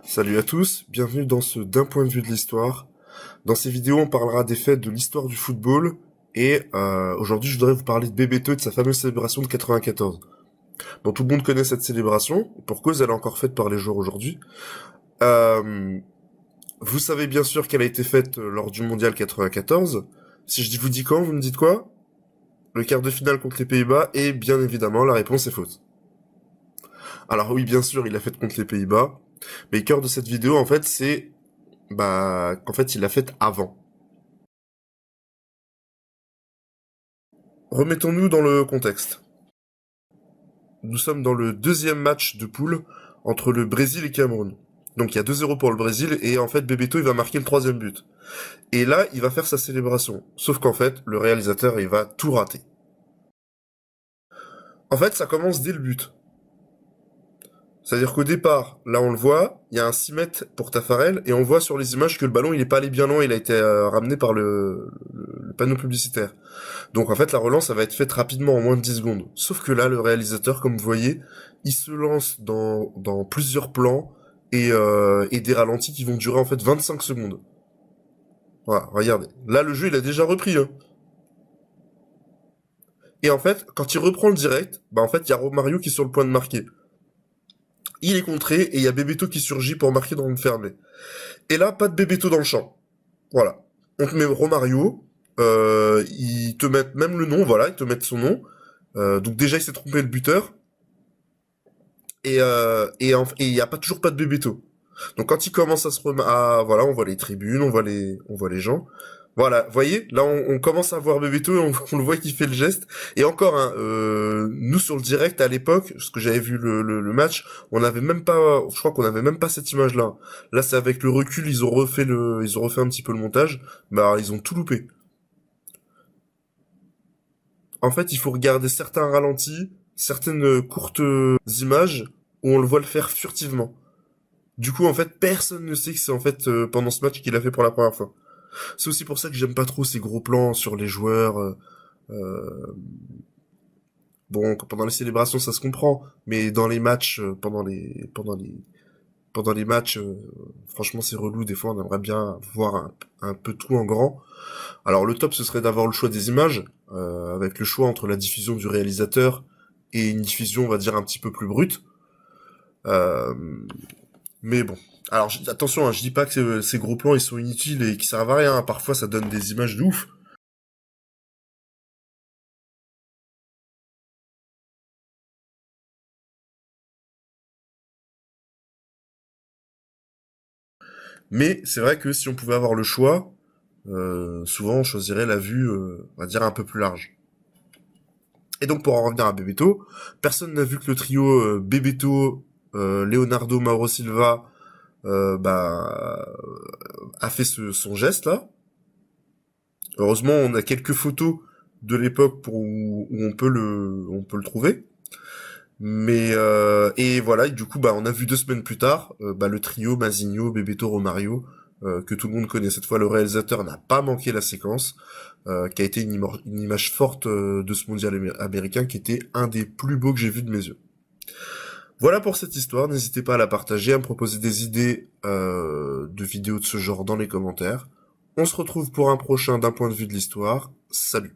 Salut à tous, bienvenue dans ce D'un point de vue de l'histoire. Dans ces vidéos, on parlera des faits de l'histoire du football et aujourd'hui, je voudrais vous parler de Bebeto et de sa fameuse célébration de 94. Bon, tout le monde connaît cette célébration, pour cause elle est encore faite par les joueurs aujourd'hui. Euh, Vous savez bien sûr qu'elle a été faite lors du Mondial 94. Si je vous dis quand, vous me dites quoi? Le quart de finale contre les Pays-Bas, et bien évidemment, la réponse est fausse. Alors oui, bien sûr, il l'a faite contre les Pays-Bas, mais le cœur de cette vidéo, en fait, c'est qu'en fait, il l'a faite avant. Remettons-nous dans le contexte. Nous sommes dans le deuxième match de poule entre le Brésil et Cameroun. Donc il y a 2-0 pour le Brésil et en fait Bebeto il va marquer le troisième but. Et là il va faire sa célébration. Sauf qu'en fait le réalisateur il va tout rater. En fait ça commence dès le but. C'est-à-dire qu'au départ, là on le voit, il y a un 6 mètres pour Tafarel et on voit sur les images que le ballon il est pas allé bien loin, il a été ramené par le panneau publicitaire. Donc en fait la relance ça va être faite rapidement en moins de 10 secondes. Sauf que là le réalisateur comme vous voyez, il se lance dans plusieurs plans et des ralentis qui vont durer en fait 25 secondes. Voilà, regardez. Là le jeu il a déjà repris hein. Et en fait, quand il reprend le direct, bah en fait il y a Romario qui est sur le point de marquer. Il est contré et il y a Bebeto qui surgit pour marquer dans le fermé. Et là, pas de Bebeto dans le champ. Voilà. On te met Romario, ils te mettent même le nom, voilà, ils te mettent son nom. Donc déjà, il s'est trompé le buteur. Et il y a pas toujours pas de Bebeto. Donc quand il commence à voilà, on voit les tribunes, on voit les gens. Voilà, vous voyez, là on commence à voir Bebeto et on le voit qui fait le geste. Et encore, hein, nous sur le direct à l'époque, parce que j'avais vu le match, on n'avait même pas, je crois qu'on n'avait même pas cette image-là. Là c'est avec le recul, ils ont refait un petit peu le montage, bah ils ont tout loupé. En fait, il faut regarder certains ralentis, certaines courtes images où on le voit le faire furtivement. Du coup, en fait, personne ne sait que c'est en fait pendant ce match qu'il a fait pour la première fois. C'est aussi pour ça que j'aime pas trop ces gros plans sur les joueurs. Bon, pendant les célébrations, ça se comprend, mais dans les matchs, pendant les matchs, franchement, c'est relou. Des fois, on aimerait bien voir un peu tout en grand. Alors, le top, ce serait d'avoir le choix des images, avec le choix entre la diffusion du réalisateur et une diffusion, on va dire, un petit peu plus brute. Euh, Mais bon. Alors attention, hein, je dis pas que ces gros plans ils sont inutiles et qui servent à rien. Parfois ça donne des images de ouf. Mais c'est vrai que si on pouvait avoir le choix, souvent on choisirait la vue, on va dire un peu plus large. Et donc pour en revenir à Bebeto, personne n'a vu que le trio Bebeto, Leonardo, Mauro Silva, a fait son geste là. Heureusement, on a quelques photos de l'époque où on peut le trouver. Mais et voilà, et du coup bah on a vu 2 semaines plus tard le trio Mazinho, Bebeto, Romario que tout le monde connaît. Cette fois le réalisateur n'a pas manqué la séquence qui a été une image forte de ce mondial américain qui était un des plus beaux que j'ai vu de mes yeux. Voilà pour cette histoire, n'hésitez pas à la partager, à me proposer des idées de vidéos de ce genre dans les commentaires. On se retrouve pour un prochain d'un point de vue de l'histoire. Salut.